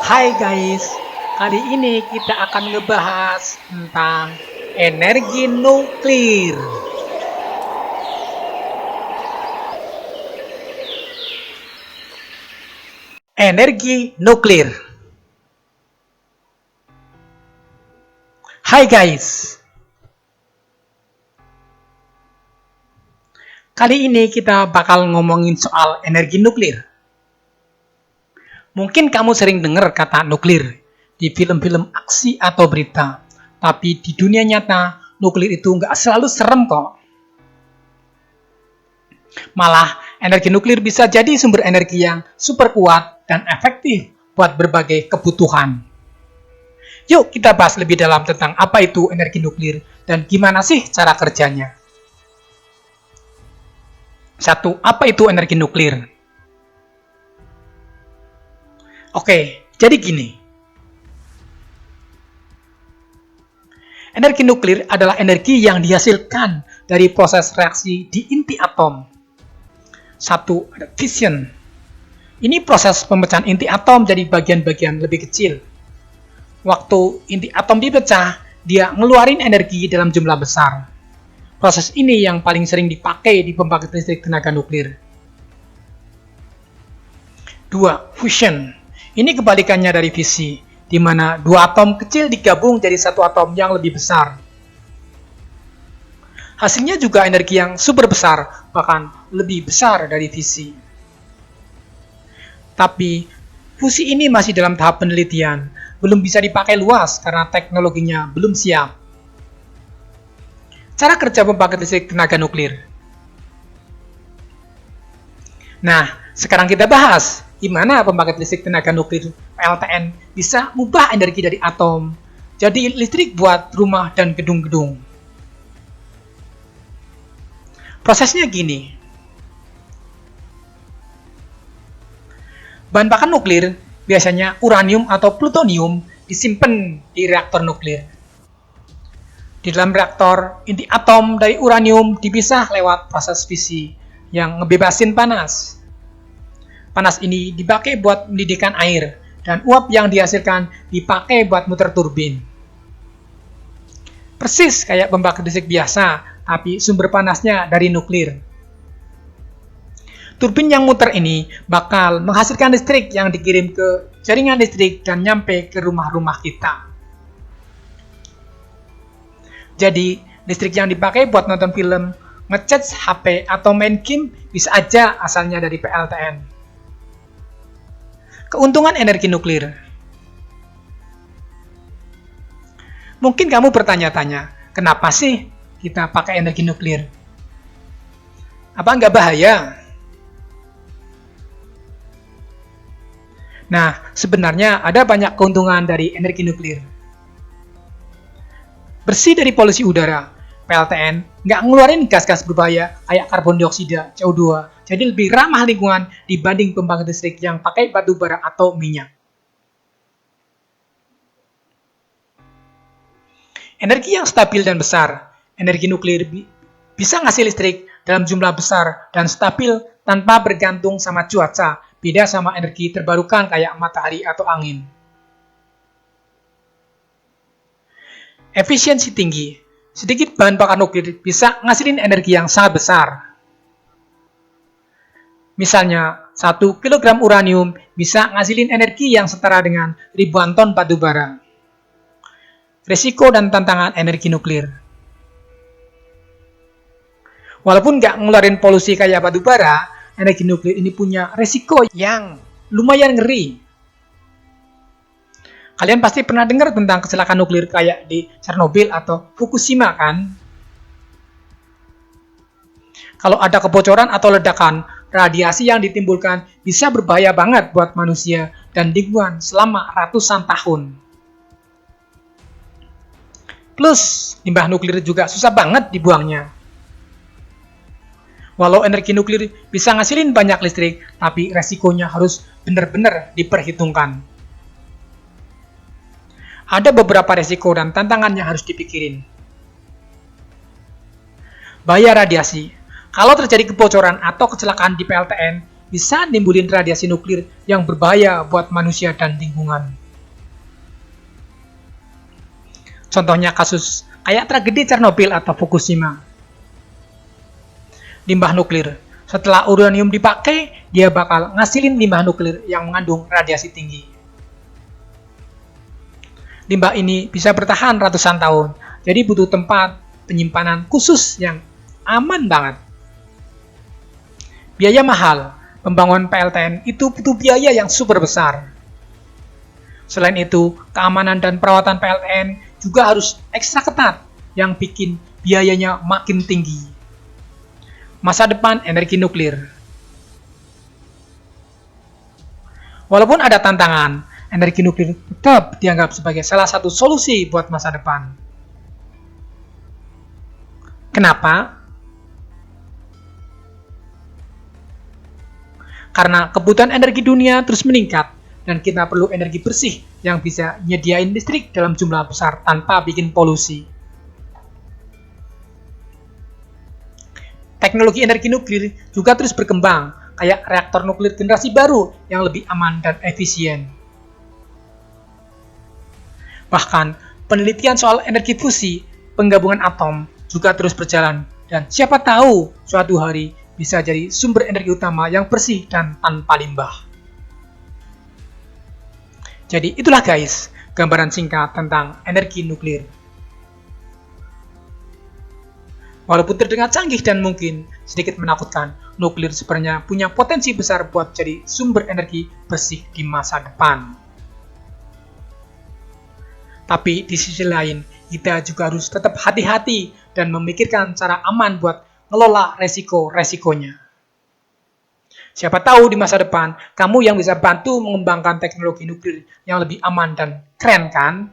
Hai guys, kali ini kita akan ngebahas tentang energi nuklir. Energi nuklir. Hai guys, kali ini kita bakal ngomongin soal energi nuklir. Mungkin kamu sering dengar kata nuklir di film-film aksi atau berita, tapi di dunia nyata, nuklir itu nggak selalu serem kok. Malah, energi nuklir bisa jadi sumber energi yang super kuat dan efektif buat berbagai kebutuhan. Yuk kita bahas lebih dalam tentang apa itu energi nuklir dan gimana sih cara kerjanya. 1. Apa itu energi nuklir? Oke, jadi gini. Energi nuklir adalah energi yang dihasilkan dari proses reaksi di inti atom. 1. Ada fission. Ini proses pemecahan inti atom jadi bagian-bagian lebih kecil. Waktu inti atom dipecah, dia ngeluarin energi dalam jumlah besar. Proses ini yang paling sering dipakai di pembangkit listrik tenaga nuklir. 2. Fusion. Ini kebalikannya dari fisi, di mana dua atom kecil digabung jadi satu atom yang lebih besar. Hasilnya juga energi yang super besar, bahkan lebih besar dari fisi. Tapi, fusi ini masih dalam tahap penelitian, belum bisa dipakai luas karena teknologinya belum siap. Cara kerja pembangkit listrik tenaga nuklir. Nah, sekarang kita bahas gimana pembangkit listrik tenaga nuklir PLTN bisa mengubah energi dari atom jadi listrik buat rumah dan gedung-gedung. Prosesnya gini. Bahan bakar nuklir, biasanya uranium atau plutonium, disimpan di reaktor nuklir. Di dalam reaktor, inti atom dari uranium dipisah lewat proses fisi yang ngebebasin panas. Panas ini dipakai buat mendidihkan air, dan uap yang dihasilkan dipakai buat muter turbin. Persis kayak pembangkit listrik biasa, tapi sumber panasnya dari nuklir. Turbin yang muter ini bakal menghasilkan listrik yang dikirim ke jaringan listrik dan nyampe ke rumah-rumah kita. Jadi, listrik yang dipakai buat nonton film, ngechat HP, atau main game bisa aja asalnya dari PLTN. Keuntungan energi nuklir. Mungkin kamu bertanya-tanya, kenapa sih kita pakai energi nuklir? Apa nggak bahaya? Nah, sebenarnya ada banyak keuntungan dari energi nuklir. Bersih dari polusi udara, PLTN nggak ngeluarin gas-gas berbahaya kayak karbon dioksida, CO2, jadi lebih ramah lingkungan dibanding pembangkit listrik yang pakai batu bara atau minyak. Energi yang stabil dan besar, energi nuklir bisa ngasih listrik dalam jumlah besar dan stabil tanpa bergantung sama cuaca, beda sama energi terbarukan kayak matahari atau angin. Efisiensi tinggi. Sedikit bahan bakar nuklir bisa ngasilin energi yang sangat besar. Misalnya, 1 kg uranium bisa ngasilin energi yang setara dengan ribuan ton batu bara. Risiko dan tantangan energi nuklir. Walaupun nggak ngeluarin polusi kayak batu bara, energi nuklir ini punya risiko yang lumayan ngeri. Kalian pasti pernah dengar tentang kecelakaan nuklir kayak di Chernobyl atau Fukushima kan? Kalau ada kebocoran atau ledakan, radiasi yang ditimbulkan bisa berbahaya banget buat manusia dan lingkungan selama ratusan tahun. Plus, limbah nuklir juga susah banget dibuangnya. Walau energi nuklir bisa ngasilin banyak listrik, tapi resikonya harus benar-benar diperhitungkan. Ada beberapa resiko dan tantangan yang harus dipikirin. Bahaya radiasi. Kalau terjadi kebocoran atau kecelakaan di PLTN, bisa nimbulin radiasi nuklir yang berbahaya buat manusia dan lingkungan. Contohnya kasus kayak tragedi Chernobyl atau Fukushima. Limbah nuklir. Setelah uranium dipakai, dia bakal ngasilin limbah nuklir yang mengandung radiasi tinggi. Limbah ini bisa bertahan ratusan tahun, jadi butuh tempat penyimpanan khusus yang aman banget. Biaya mahal, pembangunan PLTN itu butuh biaya yang super besar. Selain itu, keamanan dan perawatan PLTN juga harus ekstra ketat, yang bikin biayanya makin tinggi. Masa depan energi nuklir. Walaupun ada tantangan, energi nuklir tetap dianggap sebagai salah satu solusi buat masa depan. Kenapa? Karena kebutuhan energi dunia terus meningkat dan kita perlu energi bersih yang bisa nyediain listrik dalam jumlah besar tanpa bikin polusi. Teknologi energi nuklir juga terus berkembang, kayak reaktor nuklir generasi baru yang lebih aman dan efisien. Bahkan, penelitian soal energi fusi, penggabungan atom, juga terus berjalan, dan siapa tahu suatu hari bisa jadi sumber energi utama yang bersih dan tanpa limbah. Jadi itulah guys, gambaran singkat tentang energi nuklir. Walaupun terdengar canggih dan mungkin sedikit menakutkan, nuklir sebenarnya punya potensi besar buat jadi sumber energi bersih di masa depan. Tapi di sisi lain, kita juga harus tetap hati-hati dan memikirkan cara aman buat ngelola resiko-resikonya. Siapa tahu di masa depan, kamu yang bisa bantu mengembangkan teknologi nuklir yang lebih aman dan keren kan?